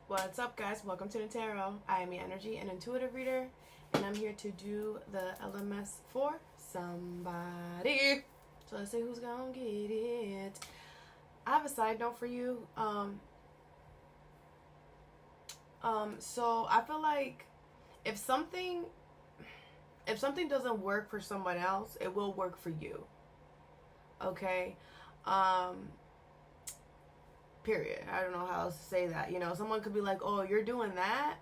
What's up, guys? Welcome to Nutarot. I am your energy and intuitive reader, and I'm here to do the LMS for somebody. So let's see who's gonna get it. I have a side note for you. So I feel like if something doesn't work for someone else, it will work for you. Okay? Period. I don't know how else to say that. You know, someone could be like, oh, you're doing that?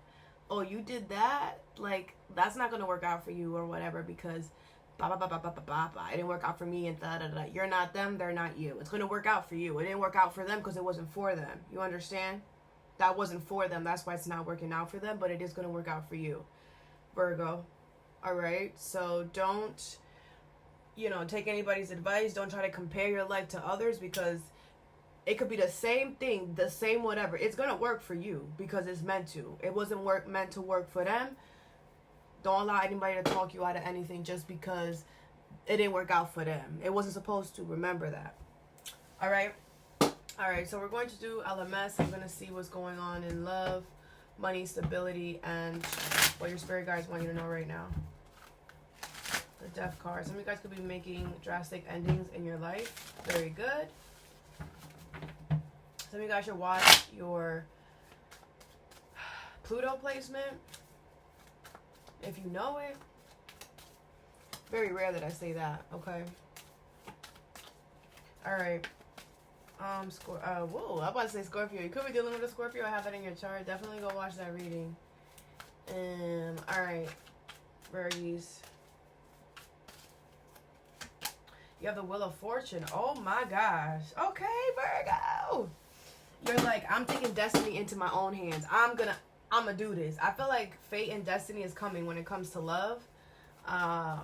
Oh, you did that? Like, that's not going to work out for you or whatever because blah, blah, blah, blah, blah, blah, blah, blah. It didn't work out for me and da, da, da. You're not them, they're not you. It's going to work out for you. It didn't work out for them because it wasn't for them. You understand? That wasn't for them. That's why it's not working out for them, but it is going to work out for you. Virgo. All right? So don't, take anybody's advice. Don't try to compare your life to others because it could be the same thing, the same whatever. It's going to work for you because it's meant to. It wasn't meant to work for them. Don't allow anybody to talk you out of anything just because it didn't work out for them. It wasn't supposed to. Remember that. All right? All right, so we're going to do LMS. I'm going to see what's going on in love, money, stability, and what your spirit guides want you to know right now. The Death card. Some of you guys could be making drastic endings in your life. Very good. Some of you guys should watch your Pluto placement if you know it. Very rare that I say that, okay? Alright. Whoa, I'm about to say Scorpio. You could be dealing with a Scorpio. I have that in your chart. Definitely go watch that reading. Alright. Virgos. You have the Wheel of Fortune. Oh my gosh. Okay, Virgo. You're like, I'm taking destiny into my own hands. I'm gonna do this. I feel like fate and destiny is coming when it comes to love. I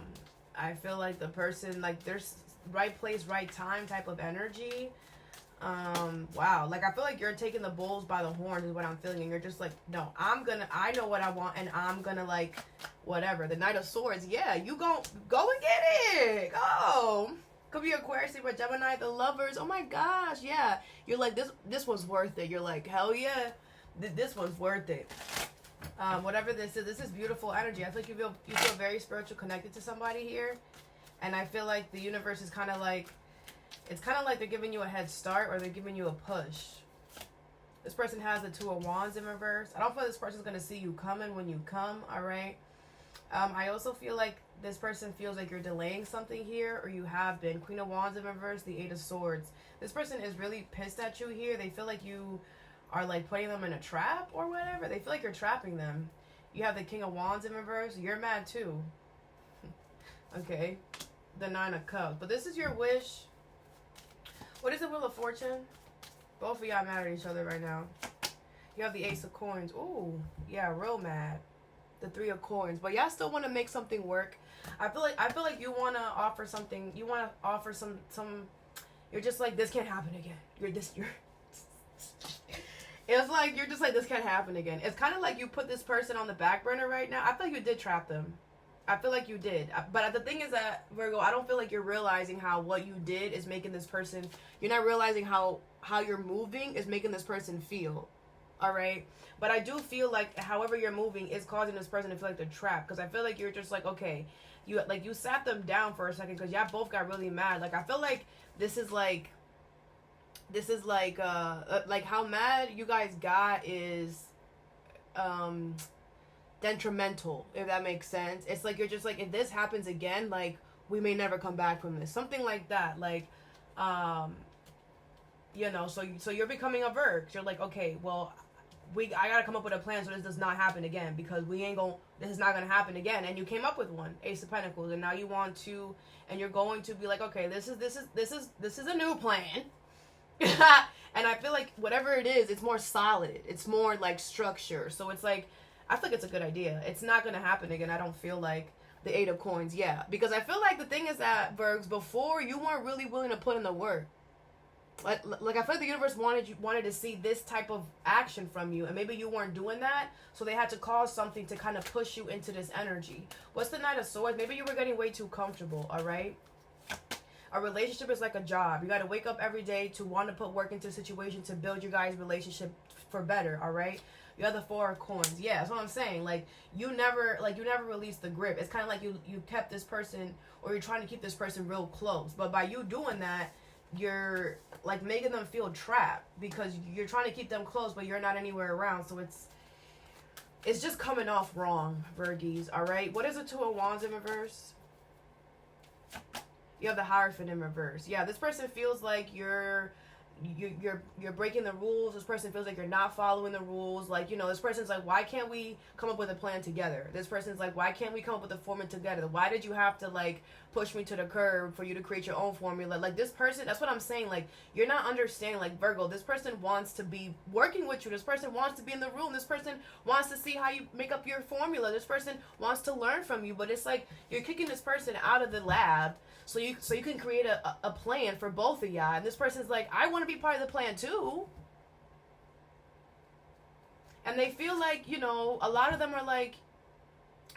feel like the person, like, there's right place, right time type of energy. Wow. Like, I feel like you're taking the bulls by the horns is what I'm feeling. And you're just like, no, I know what I want and I'm gonna, like, whatever. The Knight of Swords. Yeah, you go and get it. Go. Could be Aquarius, Libra, Gemini, the Lovers. Oh my gosh, yeah. You're like, this one's worth it. You're like, hell yeah, this one's worth it. Whatever this is beautiful energy. I feel like you feel very spiritual connected to somebody here. And I feel like the universe is kind of like, it's kind of like they're giving you a head start or they're giving you a push. This person has the Two of Wands in reverse. I don't feel like this person's going to see you coming when you come, all right? I also feel like this person feels like you're delaying something here, or you have been. Queen of Wands in reverse, the Eight of Swords. This person is really pissed at you here. They feel like you are like putting them in a trap or whatever. They feel like you're trapping them. You have the King of Wands in reverse. You're mad too. Okay. The Nine of Cups. But this is your wish. What is the Wheel of Fortune? Both of y'all mad at each other right now. You have the Ace of Coins. Ooh, yeah, real mad. The Three of Coins, but y'all still want to make something work. I feel like you want to offer something. You want to offer some. You're just like, this can't happen again. It's like you're just like, this can't happen again. It's kind of like you put this person on the back burner right now. I feel like you did trap them. I feel like you did. But the thing is that, Virgo, I don't feel like you're realizing how what you did is making this person. You're not realizing how you're moving is making this person feel. All right. But I do feel like however you're moving is causing this person to feel like they're trapped. Because I feel like you're just like, okay, you sat them down for a second because y'all both got really mad. Like, I feel like this is like how mad you guys got is detrimental, if that makes sense. It's like you're just like, if this happens again, like, we may never come back from this. Something like that. Like, so you're becoming a Virgo. You're like, okay, well, I gotta come up with a plan so this does not happen again because this is not gonna happen again. And you came up with one, Ace of Pentacles, and now you want to, and you're going to be like, okay, this is a new plan. And I feel like whatever it is, it's more solid. It's more like structure. So it's like, I feel like it's a good idea. It's not gonna happen again. I don't feel like the Eight of Coins, yeah, because I feel like the thing is that, Virgs, before you weren't really willing to put in the work. Like I feel like the universe wanted to see this type of action from you, and maybe you weren't doing that, so they had to cause something to kind of push you into this energy. What's the Knight of Swords? Maybe you were getting way too comfortable, all right? A relationship is like a job. You got to wake up every day to want to put work into a situation to build your guys' relationship for better, all right? You have the 4 of coins. Yeah, that's what I'm saying. Like you never release the grip. It's kind of like you kept this person, or you're trying to keep this person real close. But by you doing that, you're like making them feel trapped because you're trying to keep them close, but you're not anywhere around. So it's just coming off wrong, Virgies, all right? What is the 2 of Wands in reverse? You have the Hierophant in reverse. Yeah, this person feels like you're breaking the rules. This person feels like you're not following the rules. Like, you know, this person's like, why can't we come up with a plan together? This person's like, why can't we come up with a formula together? Why did you have to like push me to the curb for you to create your own formula? Like this person, that's what I'm saying. Like you're not understanding. Like Virgo, this person wants to be working with you. This person wants to be in the room. This person wants to see how you make up your formula. This person wants to learn from you. But it's like you're kicking this person out of the lab so you can create a plan for both of y'all. And this person's like, I want to be part of the plan too. And they feel like, you know, a lot of them are like,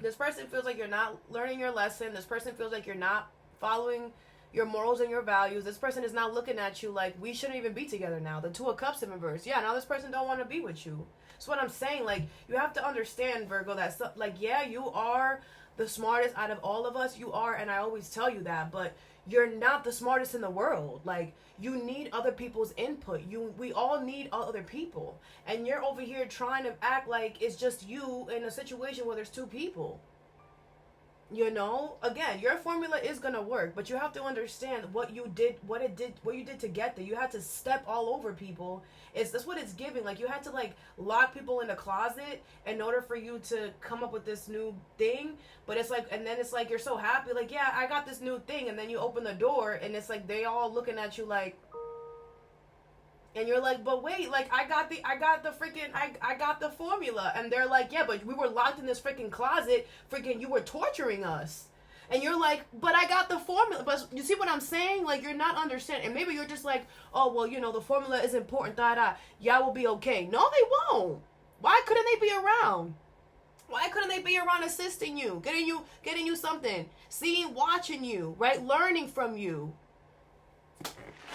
this person feels like you're not learning your lesson. This person feels like you're not following your morals and your values. This person is now looking at you like, we shouldn't even be together now. The 2 of Cups in reverse. Yeah, now this person don't want to be with you. That's what I'm saying. Like, you have to understand, Virgo, that, like, yeah, you are the smartest out of all of us. You are, and I always tell you that, but you're not the smartest in the world. Like, you need other people's input. We all need other people. And you're over here trying to act like it's just you in a situation where there's 2 people. You know, again, your formula is gonna work, but you have to understand what you did to get there. You had to step all over people. That's what it's giving. Like you had to like lock people in a closet in order for you to come up with this new thing. But it's like, and then it's like you're so happy, like, yeah, I got this new thing, and then you open the door and it's like they all looking at you like, and you're like, but wait, like I got the formula. And they're like, yeah, but we were locked in this freaking closet, freaking you were torturing us. And you're like, but I got the formula. But you see what I'm saying? Like you're not understanding. And maybe you're just like, oh well, you know, the formula is important, y'all will be okay. No, they won't. Why couldn't they be around? Why couldn't they be around assisting you, getting you something, watching you, right? Learning from you.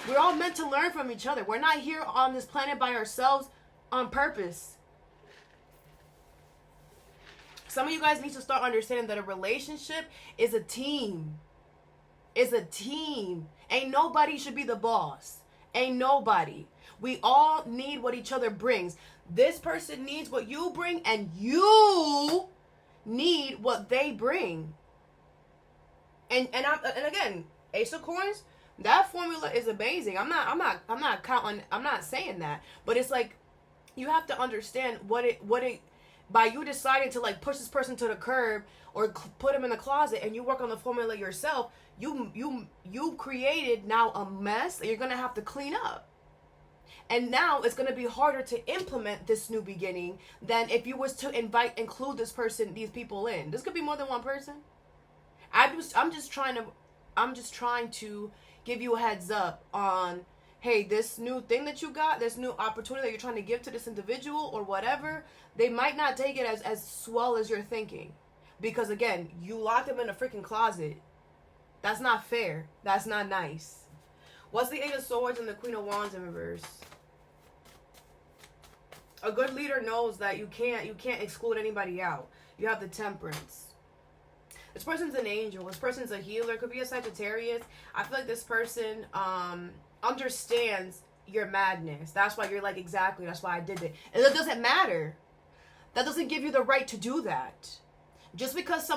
We're all meant to learn from each other. We're not here on this planet by ourselves on purpose. Some of you guys need to start understanding that a relationship is a team. It's a team. Ain't nobody should be the boss. Ain't nobody. We all need what each other brings. This person needs what you bring, and you need what they bring. And again, Ace of Coins, that formula is amazing. I'm not saying that, but it's like you have to understand what it by you deciding to like push this person to the curb or put him in the closet and you work on the formula yourself, you created now a mess that you're going to have to clean up. And now it's going to be harder to implement this new beginning than if you was to include these people in. This could be more than one person. I'm just trying to give you a heads up on, hey, this new thing that you got, this new opportunity that you're trying to give to this individual or whatever, they might not take it as swell as you're thinking. Because again, you locked them in a freaking closet. That's not fair. That's not nice. What's the Eight of Swords and the Queen of Wands in reverse? A good leader knows that you can't exclude anybody out. You have the Temperance. This person's an angel. This person's a healer. Could be a Sagittarius. I feel like this person understands your madness. That's why you're like, exactly, that's why I did it. And it doesn't matter. That doesn't give you the right to do that. Just because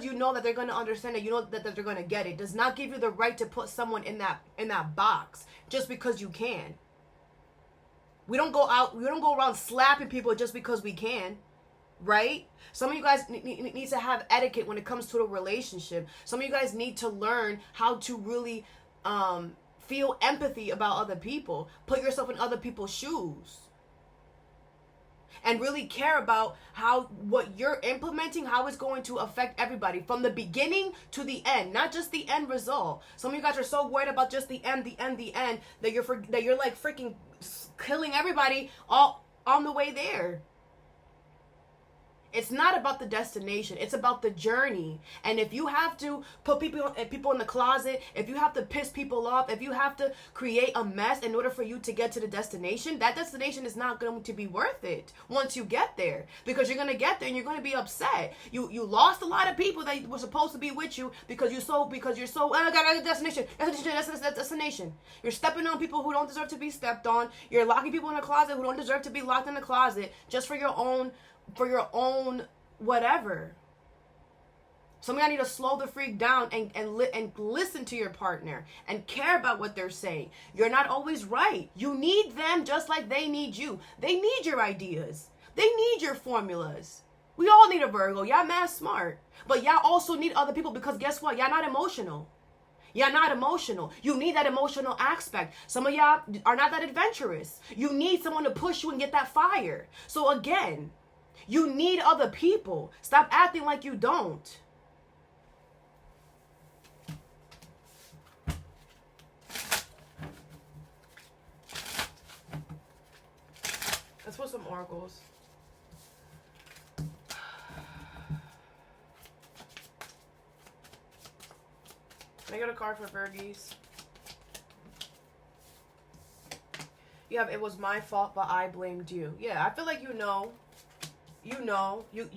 you know that they're going to understand it, you know that they're going to get it, does not give you the right to put someone in that box just because you can. We don't go around slapping people just because we can. Right? Some of you guys need to have etiquette when it comes to a relationship. Some of you guys need to learn how to really feel empathy about other people. Put yourself in other people's shoes. And really care about what you're implementing, how it's going to affect everybody from the beginning to the end, not just the end result. Some of you guys are so worried about just the end, that you're like freaking killing everybody all on the way there. It's not about the destination. It's about the journey. And if you have to put people in the closet, if you have to piss people off, if you have to create a mess in order for you to get to the destination, that destination is not going to be worth it once you get there. Because you're going to get there and you're going to be upset. You lost a lot of people that were supposed to be with you because you're so oh, I got a destination. You're stepping on people who don't deserve to be stepped on. You're locking people in a closet who don't deserve to be locked in a closet just for your own whatever. Some of y'all need to slow the freak down and listen to your partner and care about what they're saying. You're not always right. You need them just like they need you. They need your ideas. They need your formulas. We all need a Virgo. Y'all mad smart. But y'all also need other people because guess what? Y'all not emotional. Y'all not emotional. You need that emotional aspect. Some of y'all are not that adventurous. You need someone to push you and get that fire. So again, you need other people. Stop acting like you don't. Let's put some oracles. I got a card for Virgies. You have, it was my fault, but I blamed you. Yeah, I feel like you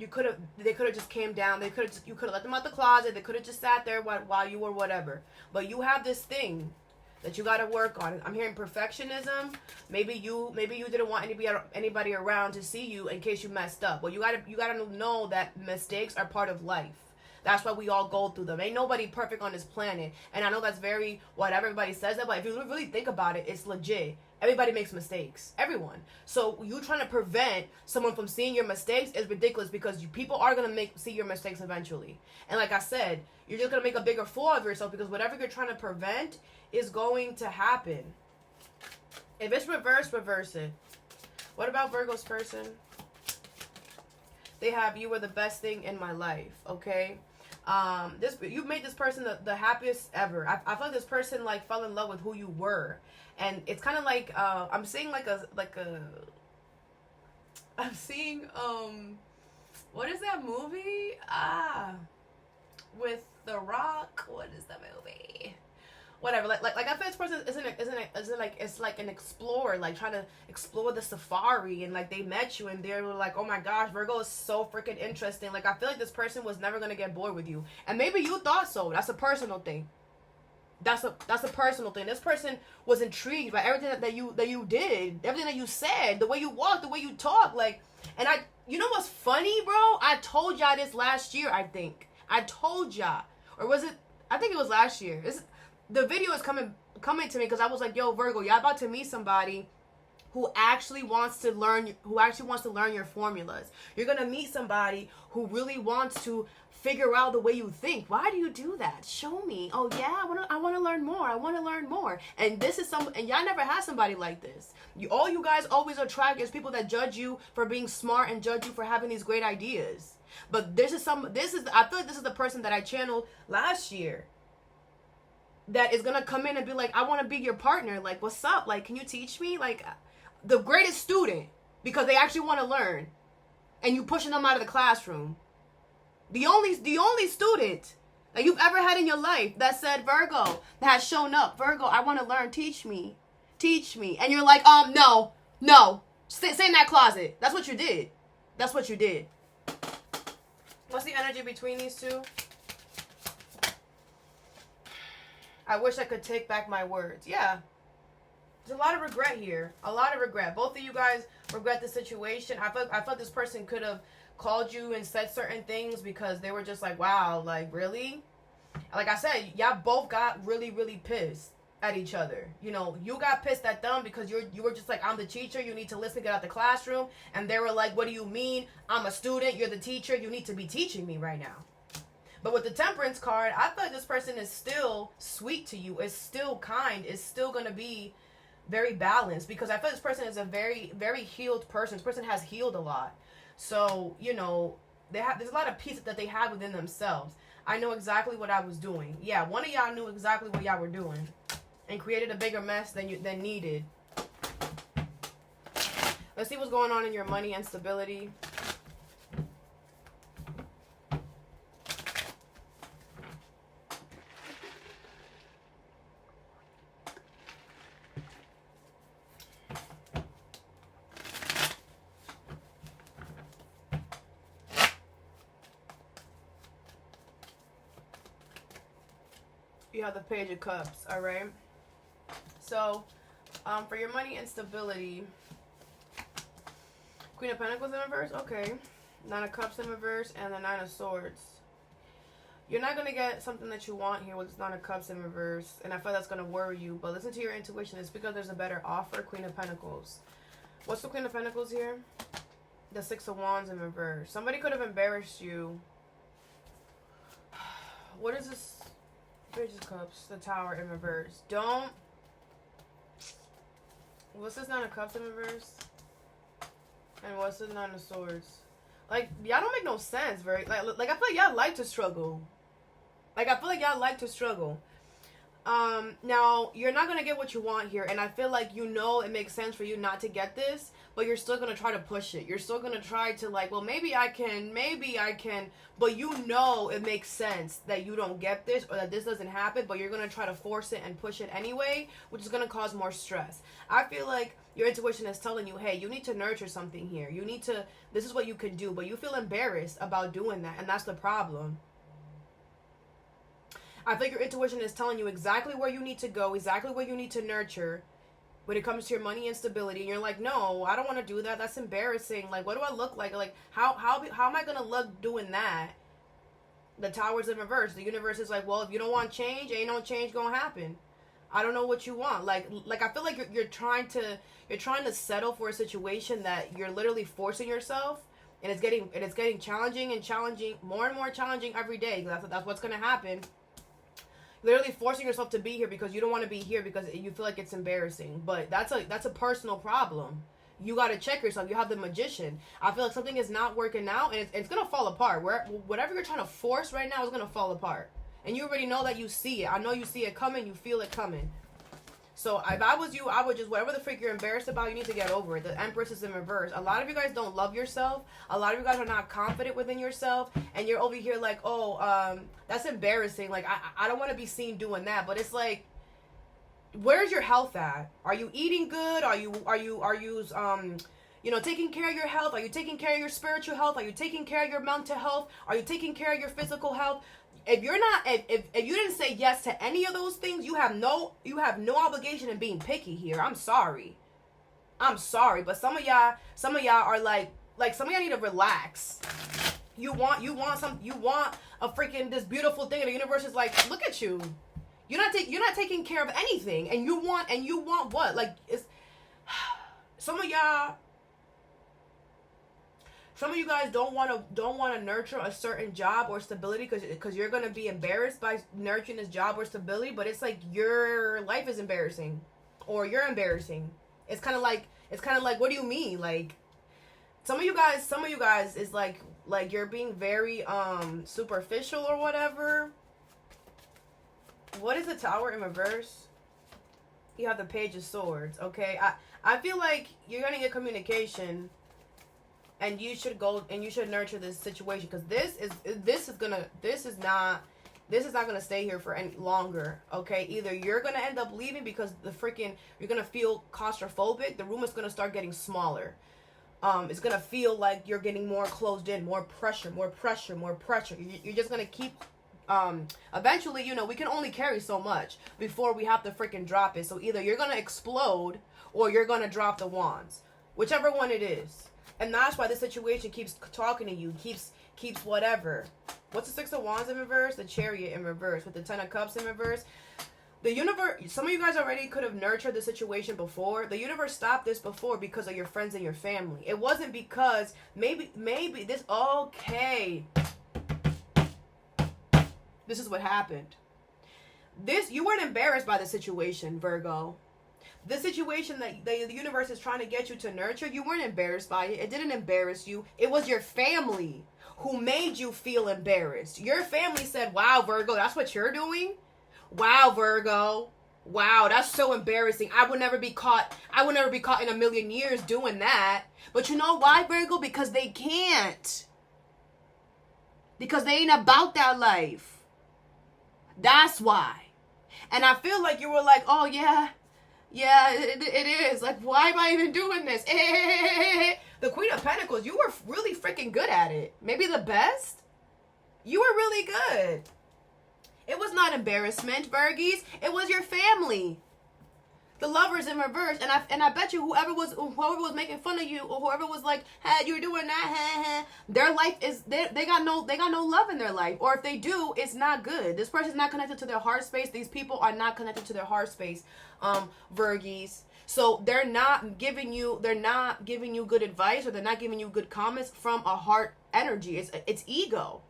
could have, they could have just came down. You could have let them out the closet. They could have just sat there while you were whatever. But you have this thing that you got to work on. I'm hearing perfectionism. Maybe you didn't want anybody around to see you in case you messed up. Well, you gotta know that mistakes are part of life. That's why we all go through them. Ain't nobody perfect on this planet. And I know that's very, everybody says that, but if you really think about it, it's legit. Everybody makes mistakes. Everyone. So you trying to prevent someone from seeing your mistakes is ridiculous because people are going to see your mistakes eventually. And like I said, you're just going to make a bigger fool of yourself because whatever you're trying to prevent is going to happen. If it's reverse, reverse it. What about Virgo's person? They have, you were the best thing in my life, okay? You made this person the happiest ever. I feel like this person like fell in love with who you were, and it's kind of like I'm seeing I'm seeing what is that movie? With The Rock. What is the movie? Whatever, like I feel this person isn't like, it's like an explorer, like trying to explore the safari, and like they met you and they were like, oh my gosh, Virgo is so freaking interesting. Like I feel like this person was never gonna get bored with you, and maybe you thought so. That's a personal thing. That's a personal thing. This person was intrigued by everything that you did, everything that you said, the way you walked, the way you talk, like. And you know what's funny, bro? I told y'all this last year. I think I told y'all, or was it? I think it was last year. The video is coming to me because I was like, yo, Virgo, y'all about to meet somebody who actually wants to learn your formulas. You're going to meet somebody who really wants to figure out the way you think. Why do you do that? Show me. Oh, yeah, I want to learn more. I want to learn more. And this is and y'all never had somebody like this. All you guys always attract is people that judge you for being smart and judge you for having these great ideas. But I feel like this is the person that I channeled last year. That is gonna come in and be like, I want to be your partner. Like, what's up? Like, can you teach me? Like, the greatest student because they actually want to learn, and you pushing them out of the classroom. The only student that you've ever had in your life that said Virgo, that has shown up. Virgo, I want to learn. Teach me, and you're like, no, stay in that closet. That's what you did. What's the energy between these two? I wish I could take back my words. Yeah. There's a lot of regret here. A lot of regret. Both of you guys regret the situation. I felt this person could have called you and said certain things because they were just like, wow, like, really? Like I said, y'all both got really, really pissed at each other. You know, you got pissed at them because you were just like, I'm the teacher. You need to listen, get out the classroom. And they were like, what do you mean? I'm a student. You're the teacher. You need to be teaching me right now. But with the Temperance card, I feel like this person is still sweet to you, is still kind, is still going to be very balanced. Because I feel this person is a very, very healed person. This person has healed a lot. So, you know, there's a lot of peace that they have within themselves. I know exactly what I was doing. Yeah, one of y'all knew exactly what y'all were doing. And created a bigger mess than needed. Let's see what's going on in your money and stability. You have the Page of Cups, all right? So, for your money and stability, Queen of Pentacles in reverse, okay. Nine of Cups in reverse, and the Nine of Swords. You're not going to get something that you want here with this Nine of Cups in reverse, and I feel that's going to worry you, but listen to your intuition. It's because there's a better offer. Queen of Pentacles. What's the Queen of Pentacles here? The Six of Wands in reverse. Somebody could have embarrassed you. What is this? Page of Cups, the Tower in reverse. Don't. What's this Nine of Cups in reverse? And what's the Nine of Swords? Like, y'all don't make no sense, like I feel like y'all like to struggle. Now, you're not going to get what you want here, and I feel like you know it makes sense for you not to get this, but you're still going to try to push it. You're still going to try to, like, well, maybe I can, but you know it makes sense that you don't get this or that this doesn't happen, but you're going to try to force it and push it anyway, which is going to cause more stress. I feel like your intuition is telling you, hey, you need to nurture something here. You need to, this is what you can do, but you feel embarrassed about doing that, and that's the problem. I think your intuition is telling you exactly where you need to go, exactly what you need to nurture when it comes to your money and stability. And you're like, no, I don't want to do that. That's embarrassing. Like, what do I look like? Like, how am I going to look doing that? The Tower's in reverse. The universe is like, well, if you don't want change, ain't no change going to happen. I don't know what you want. Like I feel like you're trying to settle for a situation that you're literally forcing yourself. And it's getting challenging, more and more challenging every day. That's what's going to happen. Literally forcing yourself to be here because you don't want to be here because you feel like it's embarrassing. But that's a personal problem. You got to check yourself. You have the Magician. I feel like something is not working out, and it's going to fall apart. Whatever you're trying to force right now is going to fall apart. And you already know that you see it. I know you see it coming. You feel it coming. So if I was you, I would just, whatever the freak you're embarrassed about, you need to get over it. The Empress is in reverse. A lot of you guys don't love yourself. A lot of you guys are not confident within yourself. And you're over here like, oh, that's embarrassing. Like, I don't want to be seen doing that. But it's like, where's your health at? Are you eating good? Are you taking care of your health? Are you taking care of your spiritual health? Are you taking care of your mental health? Are you taking care of your physical health? If you're not, if you didn't say yes to any of those things, you have no obligation in being picky here. I'm sorry, but some of y'all are like some of y'all need to relax. You want a freaking this beautiful thing, and the universe is like, look at you. You're not taking care of anything, and you want what? Like, it's some of you guys don't want to nurture a certain job or stability because you're going to be embarrassed by nurturing this job or stability, but it's like your life is embarrassing or you're embarrassing. It's kind of like what do you mean? Like some of you guys is like you're being very superficial or whatever. What is the Tower in reverse? You have the Page of Swords, okay? I feel like you're going to get communication. And you should go and you should nurture this situation because this is not gonna stay here for any longer. Okay, either you're gonna end up leaving because you're gonna feel claustrophobic. The room is gonna start getting smaller. It's gonna feel like you're getting more closed in, more pressure. You're just gonna keep. Eventually, we can only carry so much before we have to freaking drop it. So either you're gonna explode or you're gonna drop the wands, whichever one it is. And that's why this situation keeps talking to you, keeps whatever. What's the Six of Wands in reverse? The Chariot in reverse with the Ten of Cups in reverse. The universe, some of you guys already could have nurtured the situation before. The universe stopped this before because of your friends and your family. It wasn't because maybe this, okay. This is what happened. You weren't embarrassed by the situation, Virgo. The situation that the universe is trying to get you to nurture, you weren't embarrassed by it. It didn't embarrass you. It was your family who made you feel embarrassed. Your family said, wow, Virgo, that's what you're doing? Wow, Virgo. Wow, that's so embarrassing. I would never be caught in a million years doing that. But you know why, Virgo? Because they can't. Because they ain't about that life. That's why. And I feel like you were like, oh, yeah, it is. Like, why am I even doing this? The Queen of Pentacles, you were really freaking good at it. Maybe the best? You were really good. It was not embarrassment, Virgies. It was your family. The Lovers in reverse, and I bet you whoever was making fun of you, or whoever was like, "Hey, you're doing that," their life is they got no love in their life, or if they do, it's not good. This person's not connected to their heart space. These people are not connected to their heart space, Virgies. So they're not giving you good advice, or they're not giving you good comments from a heart energy. It's ego.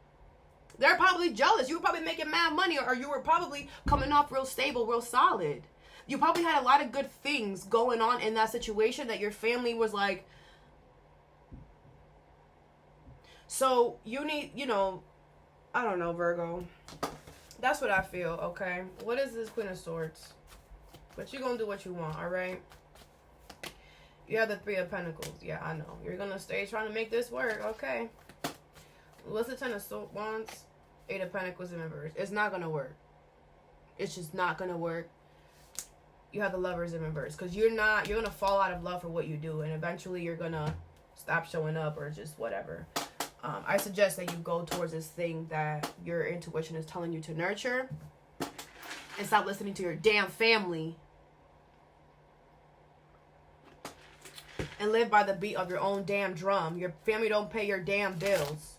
They're probably jealous. You were probably making mad money, or you were probably coming off real stable, real solid. You probably had a lot of good things going on in that situation that your family was like. So you need, I don't know, Virgo. That's what I feel, okay? What is this Queen of Swords? But you're going to do what you want, all right? You have the Three of Pentacles. Yeah, I know. You're going to stay trying to make this work, okay? What's the Ten of Wands? Eight of Pentacles in reverse. It's not going to work. It's just not going to work. You have the Lovers in reverse, because you're going to fall out of love for what you do, and eventually you're going to stop showing up, or just whatever. I suggest that you go towards this thing that your intuition is telling you to nurture, and stop listening to your damn family, and live by the beat of your own damn drum. Your family don't pay your damn bills.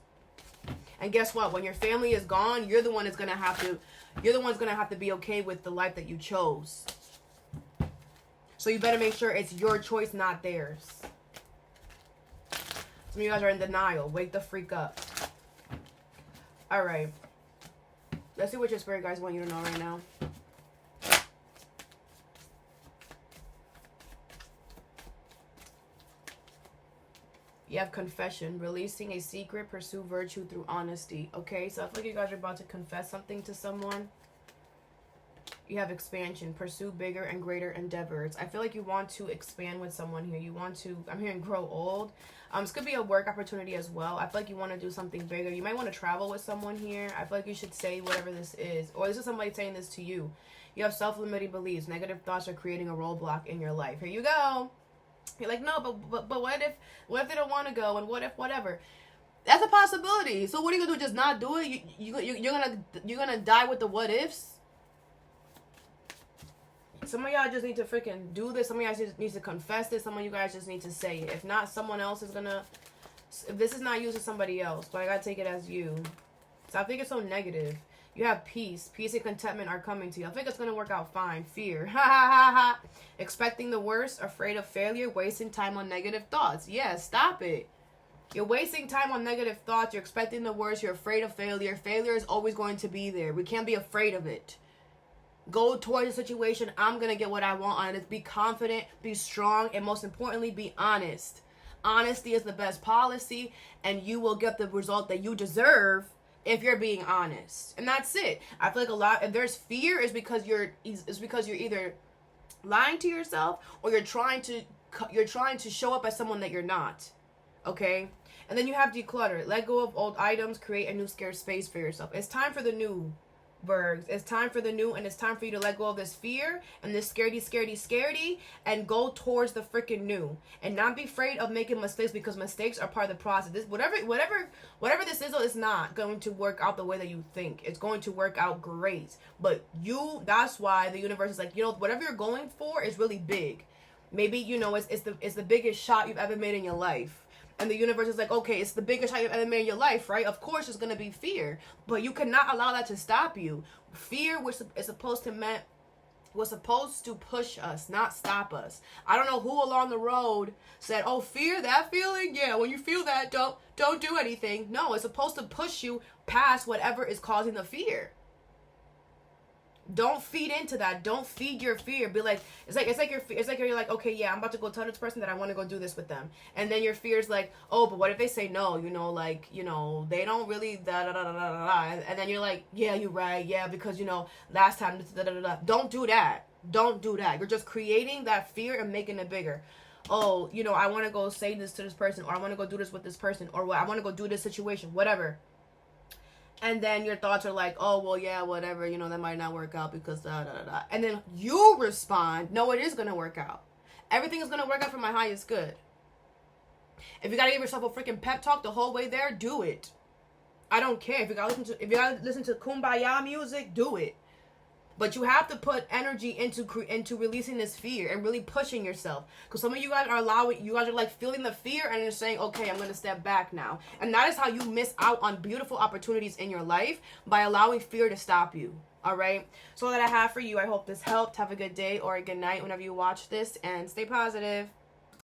And guess what? When your family is gone, you're the one that's going to have to be okay with the life that you chose. So you better make sure it's your choice, not theirs. Some of you guys are in denial. Wake the freak up. All right. Let's see what your spirit guides want you to know right now. You have confession. Releasing a secret. Pursue virtue through honesty. Okay, so I feel like you guys are about to confess something to someone. You have expansion. Pursue bigger and greater endeavors. I feel like you want to expand with someone here. You want to, I'm hearing grow old. This could be a work opportunity as well. I feel like you want to do something bigger. You might want to travel with someone here. I feel like you should say whatever this is. Or this is somebody saying this to you. You have self-limiting beliefs. Negative thoughts are creating a roadblock in your life. Here you go. You're like, no, but what if they don't want to go? And what if whatever? That's a possibility. So what are you going to do? Just not do it? You're gonna die with the what ifs? Some of y'all just need to freaking do this. Some of y'all just need to confess this. Some of you guys just need to say it. If not, someone else is gonna. If this is not you, it's somebody else. But I gotta take it as you. Stop thinking so negative. You have peace. Peace and contentment are coming to you. I think it's gonna work out fine. Fear. Ha ha ha ha. Expecting the worst. Afraid of failure. Wasting time on negative thoughts. Yeah, stop it. You're wasting time on negative thoughts. You're expecting the worst. You're afraid of failure. Failure is always going to be there. We can't be afraid of it. Go towards the situation. I'm going to get what I want on it. Be confident, be strong, and most importantly, be honest. Honesty is the best policy, and you will get the result that you deserve if you're being honest. And that's it. I feel like if there's fear, it's because you're either lying to yourself, or you're trying to show up as someone that you're not. Okay? And then you have declutter. Let go of old items. Create a new scarce space for yourself. It's time for the new. Bergs. It's time for the new, and it's time for you to let go of this fear and this scaredy and go towards the freaking new, and not be afraid of making mistakes, because mistakes are part of the process. This whatever this is not going to work out the way that you think. It's going to work out great, but that's why the universe is like, whatever you're going for is really big. Maybe it's the biggest shot you've ever made in your life. And the universe is like, okay, it's the biggest shot you've ever made in your life, right? Of course it's going to be fear. But you cannot allow that to stop you. Fear was supposed to push us, not stop us. I don't know who along the road said, oh, fear, that feeling? Yeah, when you feel that, don't do anything. No, it's supposed to push you past whatever is causing the fear. Don't feed into that. Don't feed your fear. Be like, it's like you're like, okay, yeah, I'm about to go tell this person that I want to go do this with them. And then your fear's like, oh, but what if they say no? They don't really da da da da da da. And then you're like, yeah, you're right. Yeah, because last time da da da da. Don't do that. Don't do that. You're just creating that fear and making it bigger. Oh, I want to go say this to this person, or I want to go do this with this person, or I want to go do this situation, whatever. And then your thoughts are like, oh, well, yeah, whatever, that might not work out because da, da, da, da. And then you respond, no, it is going to work out. Everything is going to work out for my highest good. If you got to give yourself a freaking pep talk the whole way there, do it. I don't care. If you gotta listen to kumbaya music, do it. But you have to put energy into releasing this fear and really pushing yourself. Because some of you guys are like feeling the fear and you're saying, okay, I'm going to step back now. And that is how you miss out on beautiful opportunities in your life, by allowing fear to stop you. All right. So all that I have for you. I hope this helped. Have a good day or a good night whenever you watch this, and stay positive.